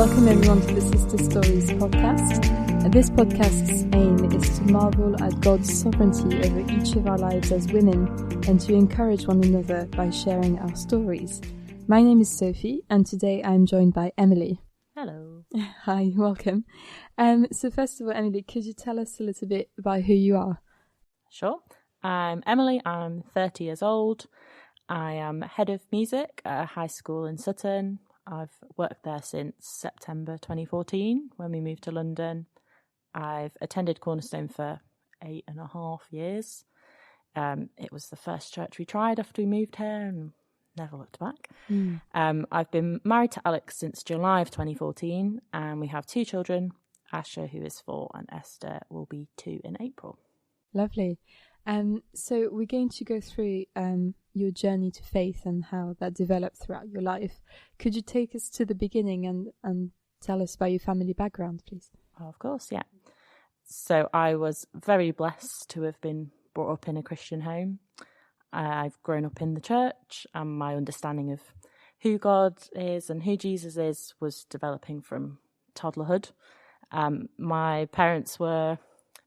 Welcome everyone to the Sister Stories podcast. This podcast's aim is to marvel at God's sovereignty over each of our lives as women and to encourage one another by sharing our stories. My name is Sophie and today I'm joined by Emily. Hello. Hi, welcome. So first of all, Emily, could you tell us a little bit about who you are? Sure. I'm Emily. I'm 30 years old. I am head of music at a high school in Sutton. I've worked there since September 2014 when we moved to London. I've attended Cornerstone for 8.5 years. It was the first church we tried after we moved here and never looked back. I've been married to Alex since July of 2014 and we have 2 children, Asher, who is 4, and Esther will be 2 in April. Lovely. So we're going to go through your journey to faith and how that developed throughout your life. Could you take us to the beginning and tell us about your family background, please? Oh, of course, yeah. So I was very blessed to have been brought up in a Christian home. I've grown up in the church and my understanding of who God is and who Jesus is was developing from toddlerhood. My parents were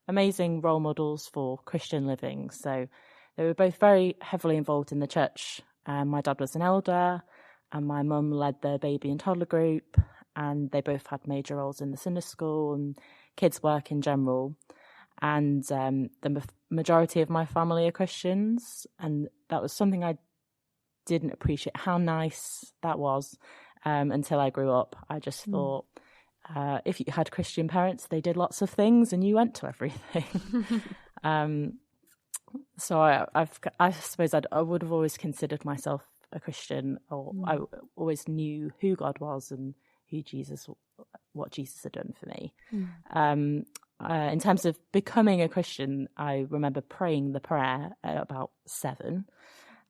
amazing role models for Christian living. So they were both very heavily involved in the church. My dad was an elder and my mum led the baby and toddler group, and they both had major roles in the Sunday school and kids' work in general. And the majority of my family are Christians, and that was something I didn't appreciate how nice that was until I grew up. I just thought, if you had Christian parents, they did lots of things and you went to everything. So I suppose I would have always considered myself a Christian, or I always knew who God was and what Jesus had done for me. In terms of becoming a Christian, I remember praying the prayer at about 7.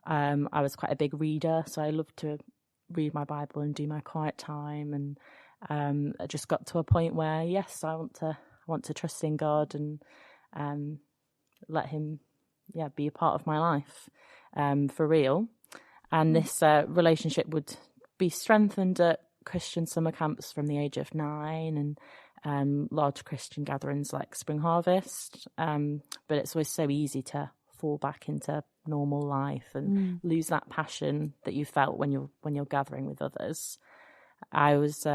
I was quite a big reader, so I loved to read my Bible and do my quiet time, and I just got to a point where, yes, I want to trust in God and let him be a part of my life for real. And this relationship would be strengthened at Christian summer camps from the age of 9 and large Christian gatherings like Spring Harvest. But it's always so easy to fall back into normal life and lose that passion that you felt when you're gathering with others. I was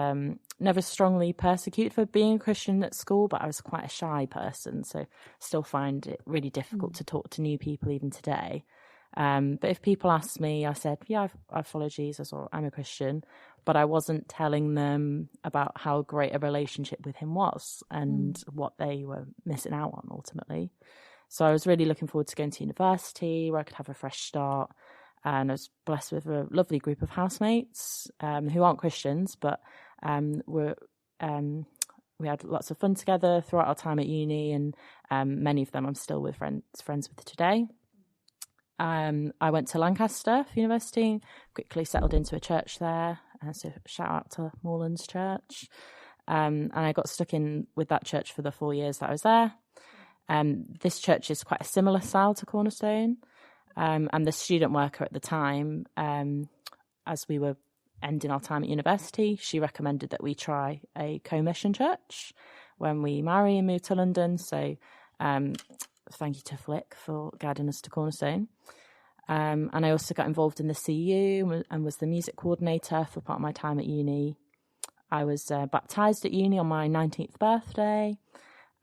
never strongly persecuted for being a Christian at school, but I was quite a shy person, so still find it really difficult to talk to new people even today. But if people asked me, I said, I follow Jesus or I'm a Christian, but I wasn't telling them about how great a relationship with him was and what they were missing out on ultimately. So I was really looking forward to going to university where I could have a fresh start. And I was blessed with a lovely group of housemates who aren't Christians, but we had lots of fun together throughout our time at uni, and many of them I'm still friends with today. I went to Lancaster for university, quickly settled into a church there, so shout out to Moorlands Church. And I got stuck in with that church for the 4 years that I was there. This church is quite a similar style to Cornerstone. And the student worker at the time, as we were ending our time at university, she recommended that we try a co-mission church when we marry and move to London. So thank you to Flick for guiding us to Cornerstone. And I also got involved in the CU and was the music coordinator for part of my time at uni. I was baptised at uni on my 19th birthday.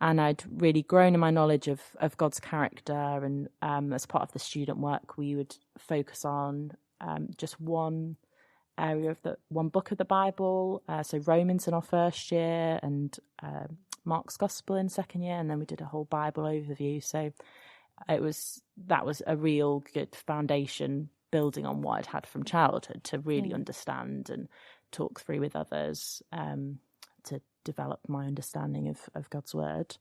And I'd really grown in my knowledge of God's character. And as part of the student work, we would focus on just one area of one book of the Bible. So Romans in our first year and Mark's Gospel in second year. And then we did a whole Bible overview. So that was a real good foundation building on what I'd had from childhood to really understand and talk through with others to develop my understanding of God's word.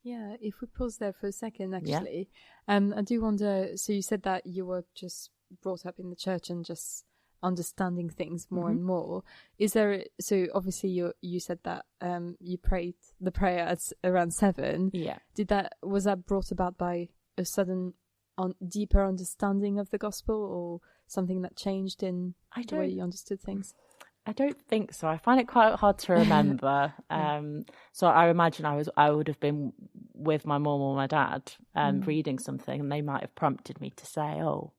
If we pause there for a second, actually, I do wonder, so you said that you were just brought up in the church and just understanding things more and more. So obviously you said that you prayed the prayer at around 7. Was that brought about by a sudden deeper understanding of the gospel, or something that changed in the way you understood things? I don't think so. I find it quite hard to remember. So I imagine I would have been with my mum or my dad reading something, and they might have prompted me to say, "Oh,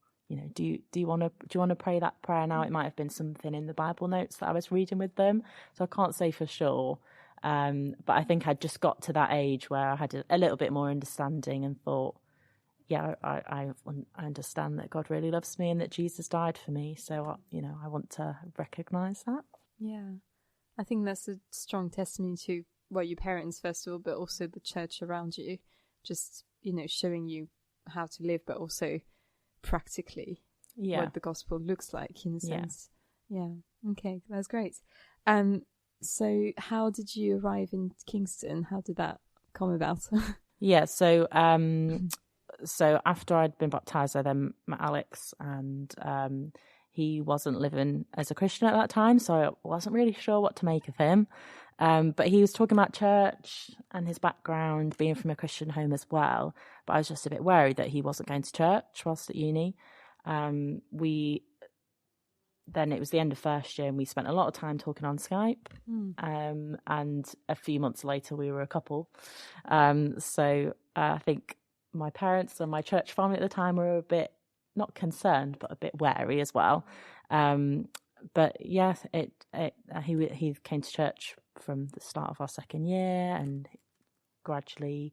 do you want to pray that prayer now?" It might have been something in the Bible notes that I was reading with them. So I can't say for sure. But I think I'd just got to that age where I had a little bit more understanding and thought, yeah, I understand that God really loves me and that Jesus died for me. So, I want to recognise that. Yeah. I think that's a strong testimony to, your parents, first of all, but also the church around you. Just, showing you how to live, but also practically what the gospel looks like, in a sense. Yeah. Okay, that's great. So how did you arrive in Kingston? How did that come about? Yeah, so after I'd been baptised, I then met Alex, and he wasn't living as a Christian at that time, so I wasn't really sure what to make of him. But he was talking about church and his background, being from a Christian home as well. But I was just a bit worried that he wasn't going to church whilst at uni. Then it was the end of first year, and we spent a lot of time talking on Skype. And a few months later, we were a couple. So I think my parents and my church family at the time were a bit, not concerned, but a bit wary as well. But yeah, he came to church from the start of our second year, and gradually,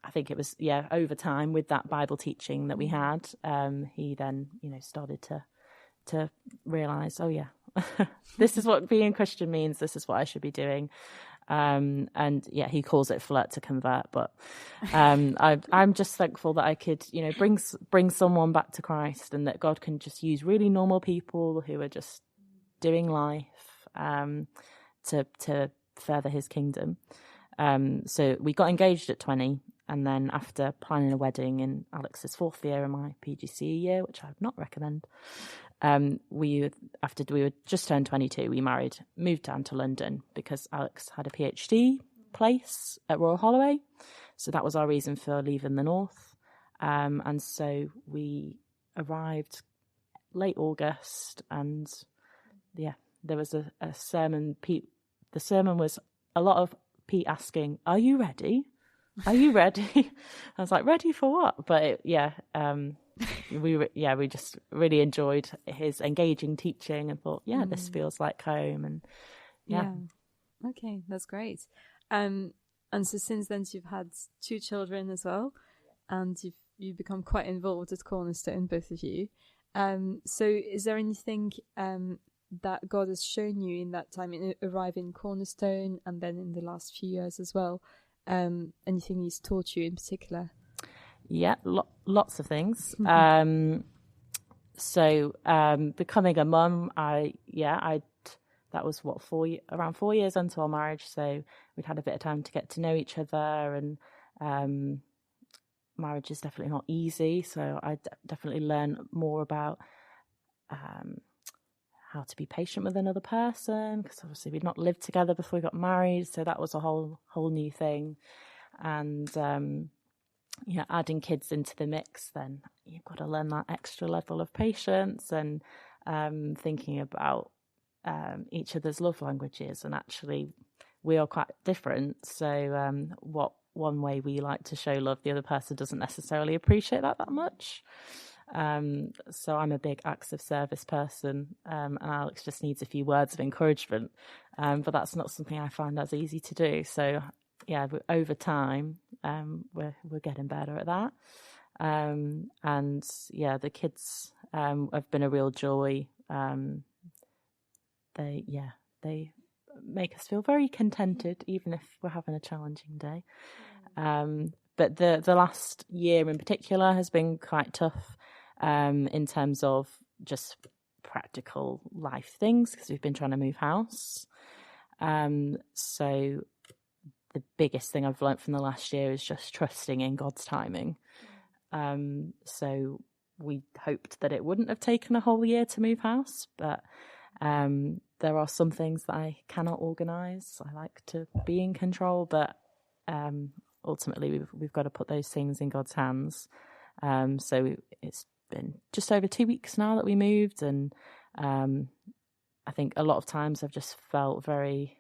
I think it was over time with that Bible teaching that we had, he then started to realise, oh yeah, this is what being Christian means. This is what I should be doing. And yeah, he calls it flirt to convert, but I'm just thankful that I could bring someone back to Christ, and that God can just use really normal people who are just doing life to further his kingdom. So we got engaged at 20, and then after planning a wedding in Alex's 4th year and my PGCE year, which I would not recommend, after we were just turned 22, we moved down to London because Alex had a PhD place at Royal Holloway. So that was our reason for leaving the north. And so we arrived late August, and there was a sermon. The sermon was a lot of Pete asking, "Are you ready? Are you ready?" I was like, "Ready for what?" But we just really enjoyed his engaging teaching and thought, this feels like home. And okay, that's great. And so since then you've had 2 children as well, and you've become quite involved at Cornerstone, both of you. So is there anything that God has shown you in that time, in arriving in Cornerstone, and then in the last few years as well? Anything he's taught you in particular? Yeah, lots of things. So becoming a mum, that was around 4 years into our marriage. So we'd had a bit of time to get to know each other, and marriage is definitely not easy. So I definitely learned more about how to be patient with another person, because obviously we'd not lived together before we got married. So that was a whole new thing. And adding kids into the mix, then you've got to learn that extra level of patience and thinking about each other's love languages. And actually, we are quite different. So what one way we like to show love, the other person doesn't necessarily appreciate that much. So I'm a big acts of service person, and Alex just needs a few words of encouragement. But that's not something I find as easy to do. So over time, we're getting better at that. And the kids have been a real joy. They make us feel very contented, even if we're having a challenging day. But the last year in particular has been quite tough in terms of just practical life things, because we've been trying to move house. So the biggest thing I've learned from the last year is just trusting in God's timing. So we hoped that it wouldn't have taken a whole year to move house, but there are some things that I cannot organise. I like to be in control, but ultimately we've got to put those things in God's hands. So it's been just over 2 weeks now that we moved, and I think a lot of times I've just felt very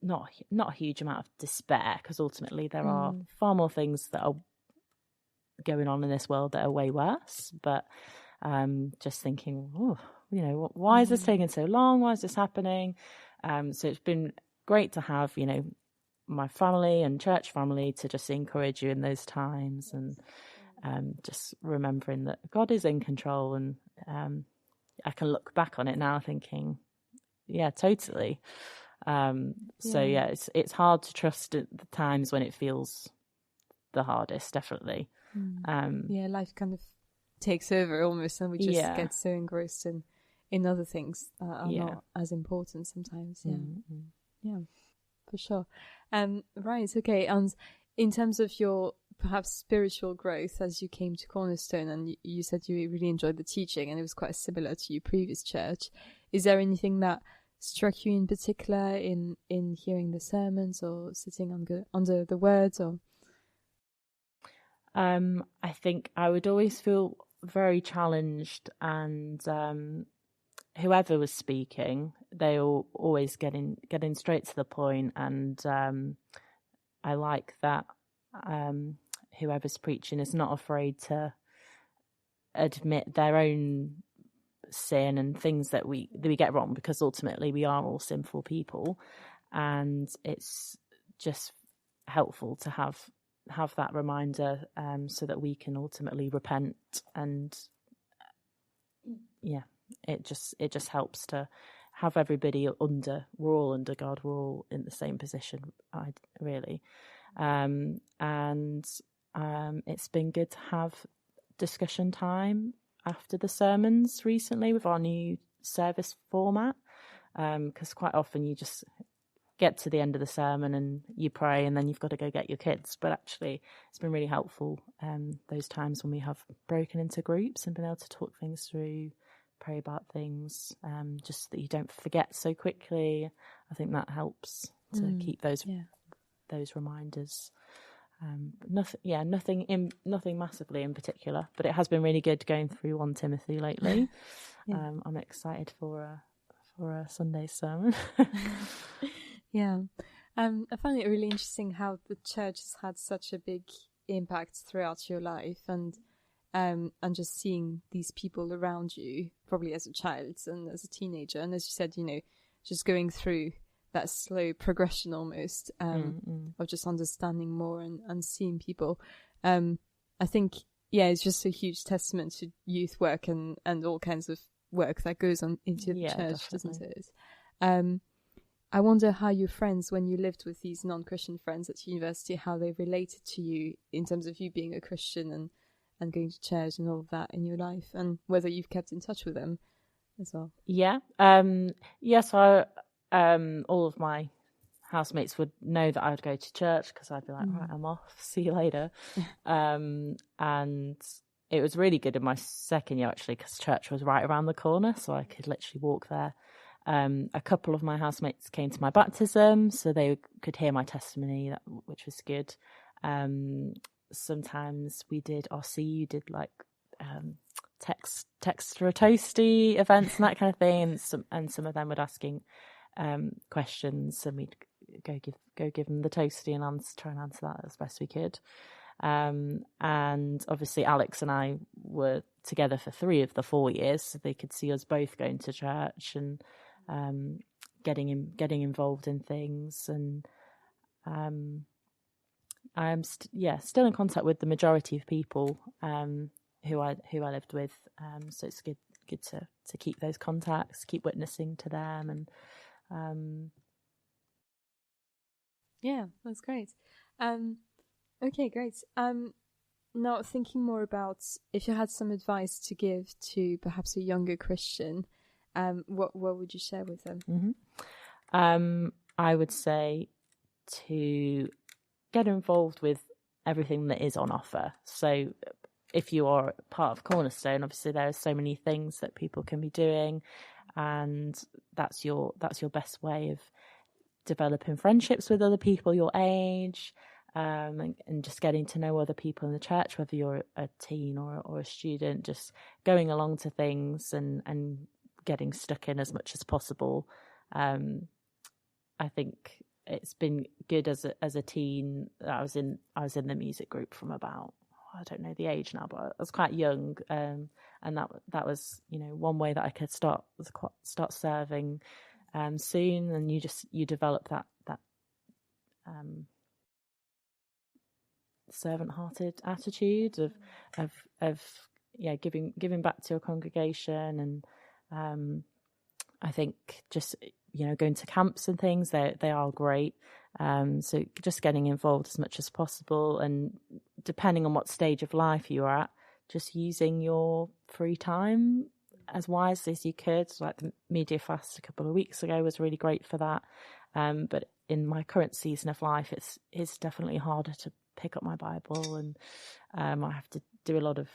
not a huge amount of despair, because ultimately there are far more things that are going on in this world that are way worse. But just thinking, oh, you know, why is this taking so long? Why is this happening? So it's been great to have, you know, my family and church family to just encourage you in those times, and just remembering that God is in control. And I can look back on it now thinking, yeah, totally. So yeah, it's hard to trust at the times when it feels the hardest, definitely. Life kind of takes over almost, and we just get so engrossed in other things that are not as important sometimes. Yeah, for sure. Right, okay. And in terms of your perhaps spiritual growth as you came to Cornerstone, and you said you really enjoyed the teaching and it was quite similar to your previous church, is there anything that struck you in particular in hearing the sermons or sitting under the words? Or I think I would always feel very challenged, and whoever was speaking, they were always getting straight to the point, and I like that whoever's preaching is not afraid to admit their own sin and things that we get wrong, because ultimately we are all sinful people, and it's just helpful to have that reminder, so that we can ultimately repent. And it just helps to have everybody we're all under God, we're all in the same position, really. And it's been good to have discussion time after the sermons recently with our new service format, because quite often you just get to the end of the sermon and you pray and then you've got to go get your kids. But actually it's been really helpful, those times when we have broken into groups and been able to talk things through, pray about things, just that you don't forget so quickly. I think that helps to keep those reminders. Nothing massively in particular, but it has been really good going through 1 Timothy lately. I'm excited for a Sunday sermon. I find it really interesting how the church has had such a big impact throughout your life, and just seeing these people around you, probably as a child and as a teenager, and as you said, you know, just going through that slow progression almost, of just understanding more and seeing people. I think, it's just a huge testament to youth work and all kinds of work that goes on into the church, doesn't it? I wonder how your friends, when you lived with these non-Christian friends at university, how they related to you in terms of you being a Christian and going to church and all of that in your life, and whether you've kept in touch with them as well. So all of my housemates would know that I would go to church, because I'd be like, right, I'm off, see you later. And it was really good in my second year, actually, because church was right around the corner, so I could literally walk there. A couple of my housemates came to my baptism, so they could hear my testimony, which was good. Sometimes we did RC, did like text for a toasty events and that kind of thing, and some of them would asking questions, and we'd go give them the toasty and try and answer that as best we could. And obviously Alex and I were together for 3 of the 4 years, so they could see us both going to church and getting involved in things. And I'm still in contact with the majority of people who I lived with, so it's good to keep those contacts, keep witnessing to them. And that's great. Okay, great. Now thinking more about, if you had some advice to give to perhaps a younger Christian, what would you share with them? I would say to get involved with everything that is on offer. So if you are part of Cornerstone, obviously there are so many things that people can be doing, and that's your best way of developing friendships with other people your age, and just getting to know other people in the church, whether you're a teen or a student, just going along to things and getting stuck in as much as possible. I think it's been good as a teen. I was in the music group from about, I don't know the age now, but I was quite young, and that was, you know, one way that I could start serving soon, and you develop that servant-hearted attitude of giving back to your congregation. And I think just, you know, going to camps and things, they are great. So just getting involved as much as possible, and depending on what stage of life you're at, just using your free time as wisely as you could. Like the media fast a couple of weeks ago was really great for that. But in my current season of life, it's definitely harder to pick up my Bible, and I have to do a lot of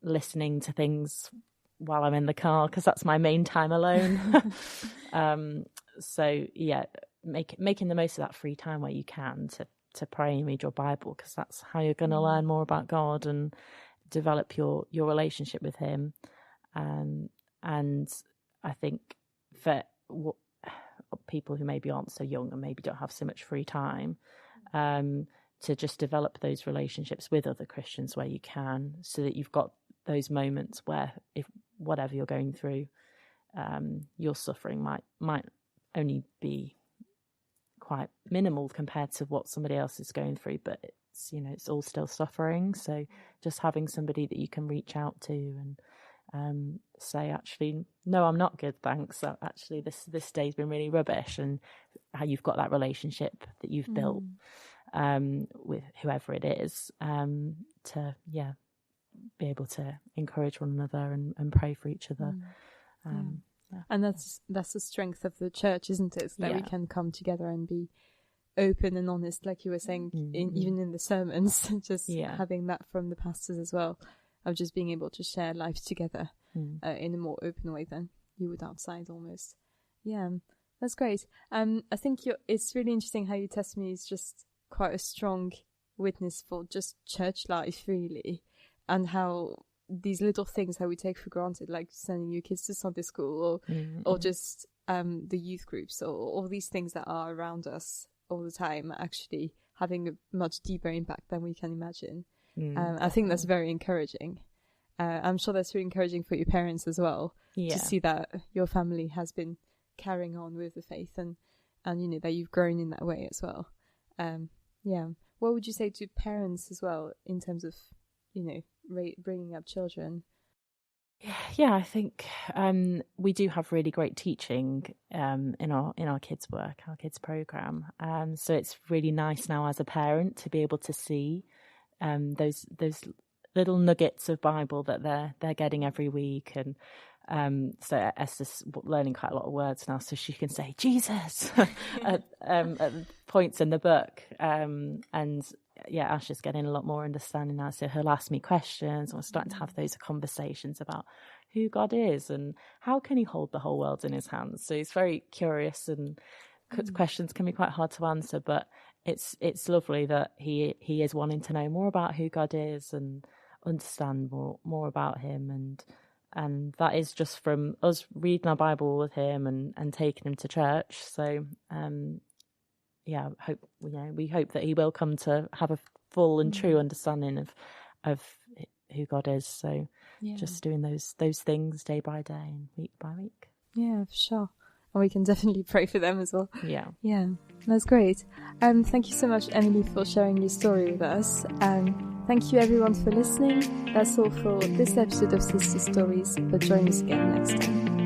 listening to things while I'm in the car, because that's my main time alone. So yeah, making the most of that free time where you can to pray and read your Bible, because that's how you're going to learn more about God and develop your relationship with Him. And I think for people who maybe aren't so young and maybe don't have so much free time, to just develop those relationships with other Christians where you can, so that you've got those moments where, if whatever you're going through, your suffering might only be quite minimal compared to what somebody else is going through, but it's, you know, it's all still suffering. So just having somebody that you can reach out to and say, actually, no, I'm not good, thanks. So actually, this day's been really rubbish, and how you've got that relationship that you've built with whoever it is, to be able to encourage one another and pray for each other. And that's the strength of the church, isn't it? That we can come together and be open and honest, like you were saying, even in the sermons, just having that from the pastors as well, of just being able to share life together in a more open way than you would outside almost. Yeah, that's great. I think it's really interesting how your testimony is just quite a strong witness for just church life, really, and how these little things how we take for granted, like sending your kids to Sunday school, or just the youth groups, or all these things that are around us all the time, actually having a much deeper impact than we can imagine. I think that's very encouraging. I'm sure that's really encouraging for your parents as well, to see that your family has been carrying on with the faith, and you know, that you've grown in that way as well. What would you say to parents as well in terms of, you know, bringing up children? Yeah, I think we do have really great teaching in our kids' work, our kids' program. So it's really nice now as a parent to be able to see those little nuggets of Bible that they're getting every week. And so Esther's learning quite a lot of words now, so she can say Jesus at points in the book. And Ash is getting a lot more understanding now, so he'll ask me questions, and we're starting to have those conversations about who God is and how can He hold the whole world in His hands. So he's very curious, and questions can be quite hard to answer, but it's lovely that he is wanting to know more about who God is and understand more about Him, and that is just from us reading our Bible with him and taking him to church. So we hope that he will come to have a full and true understanding of who God is. So just doing those things day by day and week by week. Yeah, for sure. And we can definitely pray for them as well. Yeah, that's great. Thank you so much, Emily, for sharing your story with us. Thank you everyone for listening. That's all for this episode of Sister Stories, but join us again next time.